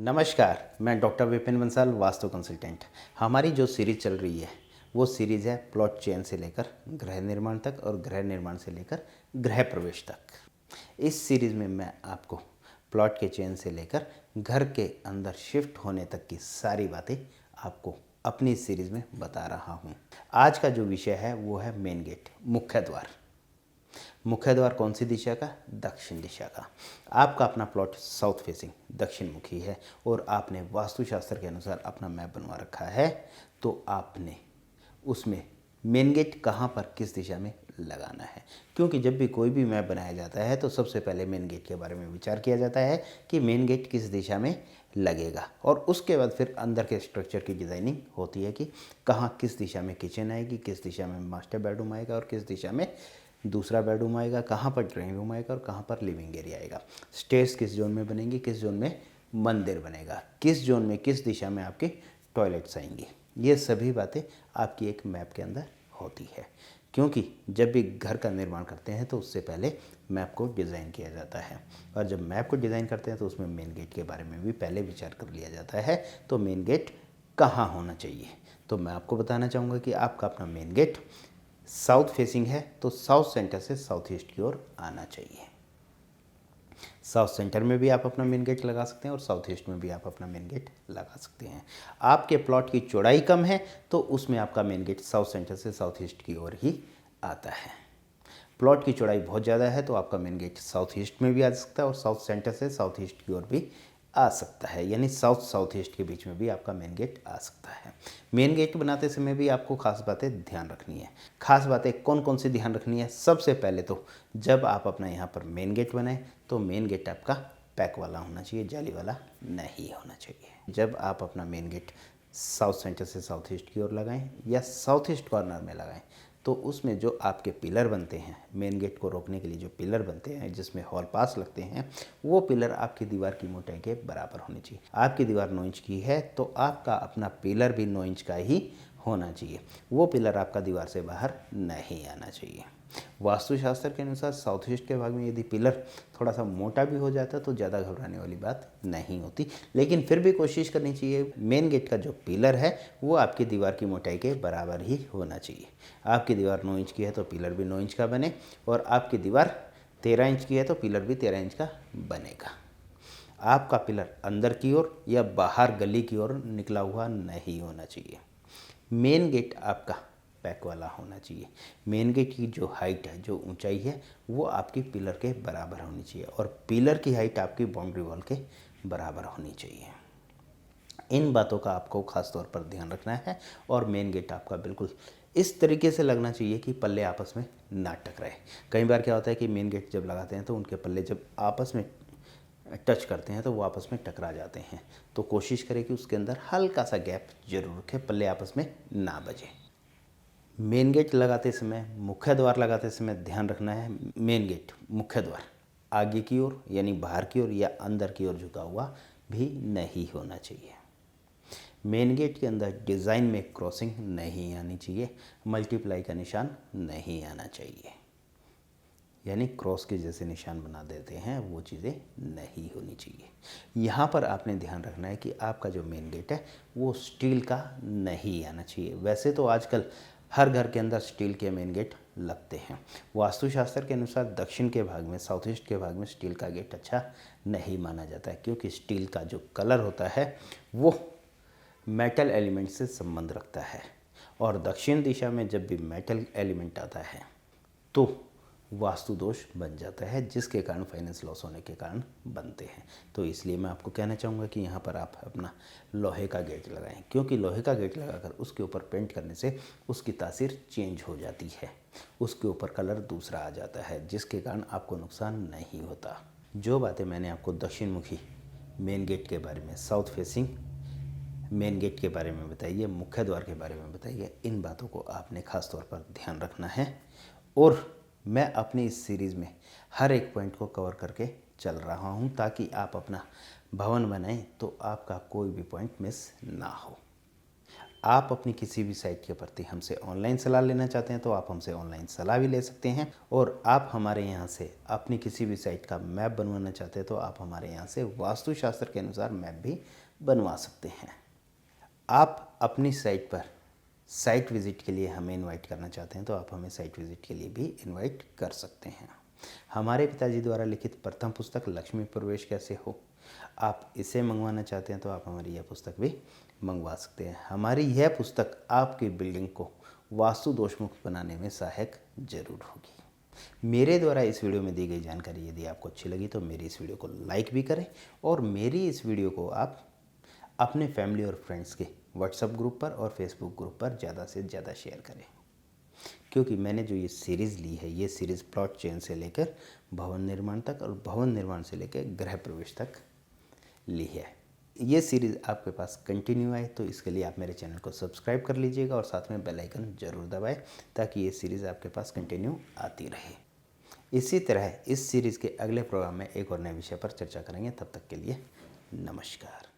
नमस्कार, मैं doctor Vipin Bansal, vastu consultant. हमारी जो सीरीज़ चल रही है वो सीरीज़ है प्लॉट चयन से लेकर गृह निर्माण तक और गृह निर्माण से लेकर गृह प्रवेश तक। इस सीरीज़ में मैं आपको प्लॉट के चयन से लेकर घर के अंदर शिफ्ट होने तक की सारी बातें आपको अपनी इस सीरीज़ में बता रहा हूँ। आज का जो विषय है वो है मेन गेट, मुख्य द्वार। मुख्य द्वार कौन सी दिशा का? दक्षिण दिशा का। आपका अपना प्लॉट साउथ फेसिंग दक्षिण मुखी है और आपने वास्तुशास्त्र के अनुसार अपना मैप बनवा रखा है, तो आपने उसमें मेन गेट कहाँ पर किस दिशा में लगाना है। क्योंकि जब भी कोई भी मैप बनाया जाता है तो सबसे पहले मेन गेट के बारे में विचार किया जाता है कि मेन गेट किस दिशा में लगेगा, और उसके बाद फिर अंदर के स्ट्रक्चर की डिज़ाइनिंग होती है कि कहाँ किस दिशा में किचन आएगी, किस दिशा में मास्टर बेडरूम आएगा और किस दिशा में दूसरा बेडरूम आएगा, कहाँ पर ड्राइंग रूम आएगा और कहाँ पर लिविंग एरिया आएगा। स्टेयर्स किस जोन में बनेंगी, किस जोन में मंदिर बनेगा, किस जोन में किस दिशा में आपके टॉयलेट्स आएंगी। ये सभी बातें आपकी एक मैप के अंदर होती है। क्योंकि जब भी घर का निर्माण करते हैं तो उससे पहले मैप को डिज़ाइन किया जाता है, और जब मैप को डिज़ाइन करते हैं तो उसमें मेन गेट के बारे में भी पहले विचार कर लिया जाता है। तो मेन गेट कहाँ होना चाहिए, तो मैं आपको बताना चाहूँगा कि आपका अपना मेन गेट साउथ फेसिंग है तो साउथ सेंटर से साउथ ईस्ट की ओर आना चाहिए। साउथ सेंटर में भी आप अपना मेन गेट लगा सकते हैं और साउथ ईस्ट में भी आप अपना मेन गेट लगा सकते हैं। आपके प्लॉट की चौड़ाई कम है तो उसमें आपका मेन गेट साउथ सेंटर से साउथ ईस्ट की ओर ही आता है। प्लॉट की चौड़ाई बहुत ज़्यादा है तो आपका मेन गेट साउथ ईस्ट में भी आ सकता है और साउथ सेंटर से साउथ ईस्ट की ओर भी आ सकता है, यानी साउथ साउथ ईस्ट के बीच में भी आपका मेन गेट आ सकता है। मेन गेट बनाते समय भी आपको खास बातें ध्यान रखनी है। खास बातें कौन कौन सी ध्यान रखनी है? सबसे पहले तो जब आप अपना यहाँ पर मेन गेट बनाएं तो मेन गेट आपका पैक वाला होना चाहिए, जाली वाला नहीं होना चाहिए। जब आप अपना मेन गेट साउथ सेंटर से साउथ ईस्ट की ओर लगाएं या साउथ ईस्ट कॉर्नर में लगाएं तो उसमें जो आपके पिलर बनते हैं, मेन गेट को रोकने के लिए जो पिलर बनते हैं जिसमें हॉल पास लगते हैं, वो पिलर आपकी दीवार की मोटाई के बराबर होनी चाहिए। आपकी दीवार 9 इंच की है तो आपका अपना पिलर भी 9 इंच का ही होना चाहिए। वो पिलर आपका दीवार से बाहर नहीं आना चाहिए। वास्तुशास्त्र के अनुसार साउथ ईस्ट के भाग में यदि पिलर थोड़ा सा मोटा भी हो जाता तो ज़्यादा घबराने वाली बात नहीं होती, लेकिन फिर भी कोशिश करनी चाहिए मेन गेट का जो पिलर है वो आपकी दीवार की मोटाई के बराबर ही होना चाहिए। आपकी दीवार 9 इंच की है तो पिलर भी 9 इंच का बने, और आपकी दीवार 13 इंच की है तो पिलर भी 13 इंच का बनेगा। आपका पिलर अंदर की ओर या बाहर गली की ओर निकला हुआ नहीं होना चाहिए। मेन गेट आपका पैक वाला होना चाहिए। मेन गेट की जो हाइट है, जो ऊंचाई है, वो आपकी पिलर के बराबर होनी चाहिए और पिलर की हाइट आपकी बाउंड्री वॉल के बराबर होनी चाहिए। इन बातों का आपको खास तौर पर ध्यान रखना है, और मेन गेट आपका बिल्कुल इस तरीके से लगना चाहिए कि पल्ले आपस में ना टकराए। कई बार क्या होता है कि मेन गेट जब लगाते हैं तो उनके पल्ले जब आपस में टच करते हैं तो वो आपस में टकरा जाते हैं, तो कोशिश करें कि उसके अंदर हल्का सा गैप जरूर रखें, पल्ले आपस में ना बजे। मेन गेट लगाते समय, मुख्य द्वार लगाते समय ध्यान रखना है मेन गेट मुख्य द्वार आगे की ओर यानी बाहर की ओर या अंदर की ओर झुका हुआ भी नहीं होना चाहिए। मेन गेट के अंदर डिज़ाइन में क्रॉसिंग नहीं आनी चाहिए, मल्टीप्लाई का निशान नहीं आना चाहिए, यानी क्रॉस के जैसे निशान बना देते हैं वो चीज़ें नहीं होनी चाहिए। यहाँ पर आपने ध्यान रखना है कि आपका जो मेन गेट है वो स्टील का नहीं आना चाहिए। वैसे तो आजकल हर घर के अंदर स्टील के मेन गेट लगते हैं। वास्तुशास्त्र के अनुसार दक्षिण के भाग में, साउथ ईस्ट के भाग में स्टील का गेट अच्छा नहीं माना जाता है, क्योंकि स्टील का जो कलर होता है वो मेटल एलिमेंट से संबंध रखता है, और दक्षिण दिशा में जब भी मेटल एलिमेंट आता है तो वास्तु दोष बन जाता है, जिसके कारण फाइनेंस लॉस होने के कारण बनते हैं। तो इसलिए मैं आपको कहना चाहूँगा कि यहाँ पर आप अपना लोहे का गेट लगाएं, क्योंकि लोहे का गेट लगाकर उसके ऊपर पेंट करने से उसकी तासीर चेंज हो जाती है, उसके ऊपर कलर दूसरा आ जाता है, जिसके कारण आपको नुकसान नहीं होता। जो बातें मैंने आपको दक्षिण मुखी मेन गेट के बारे में, साउथ फेसिंग मेन गेट के बारे में बताई है, मुख्य द्वार के बारे में बताई है, इन बातों को आपने खास तौर पर ध्यान रखना है। और मैं अपनी इस सीरीज़ में हर एक पॉइंट को कवर करके चल रहा हूं ताकि आप अपना भवन बनाएं तो आपका कोई भी पॉइंट मिस ना हो। आप अपनी किसी भी साइट के प्रति हमसे ऑनलाइन सलाह लेना चाहते हैं तो आप हमसे ऑनलाइन सलाह भी ले सकते हैं, और आप हमारे यहाँ से अपनी किसी भी साइट का मैप बनवाना चाहते हैं तो आप हमारे यहाँ से वास्तुशास्त्र के अनुसार मैप भी बनवा सकते हैं। आप अपनी साइट पर साइट विज़िट के लिए हमें इनवाइट करना चाहते हैं तो आप हमें साइट विज़िट के लिए भी इनवाइट कर सकते हैं। हमारे पिताजी द्वारा लिखित प्रथम पुस्तक लक्ष्मी प्रवेश कैसे हो, आप इसे मंगवाना चाहते हैं तो आप हमारी यह पुस्तक भी मंगवा सकते हैं। हमारी यह पुस्तक आपकी बिल्डिंग को वास्तु दोष मुक्त बनाने में सहायक जरूर होगी। मेरे द्वारा इस वीडियो में दी गई जानकारी यदि आपको अच्छी लगी तो मेरी इस वीडियो को लाइक भी करें, और मेरी इस वीडियो को आप अपने फैमिली और फ्रेंड्स के व्हाट्सएप ग्रुप पर और फेसबुक ग्रुप पर ज़्यादा से ज़्यादा शेयर करें, क्योंकि मैंने जो ये सीरीज़ ली है ये सीरीज़ प्लॉट चेन से लेकर भवन निर्माण तक और भवन निर्माण से लेकर गृह प्रवेश तक ली है। ये सीरीज़ आपके पास कंटिन्यू आए तो इसके लिए आप मेरे चैनल को सब्सक्राइब कर लीजिएगा और साथ में बेल आइकन ज़रूर दबाएं ताकि ये सीरीज़ आपके पास कंटिन्यू आती रहे। इसी तरह इस सीरीज़ के अगले प्रोग्राम में एक और नए विषय पर चर्चा करेंगे। तब तक के लिए नमस्कार।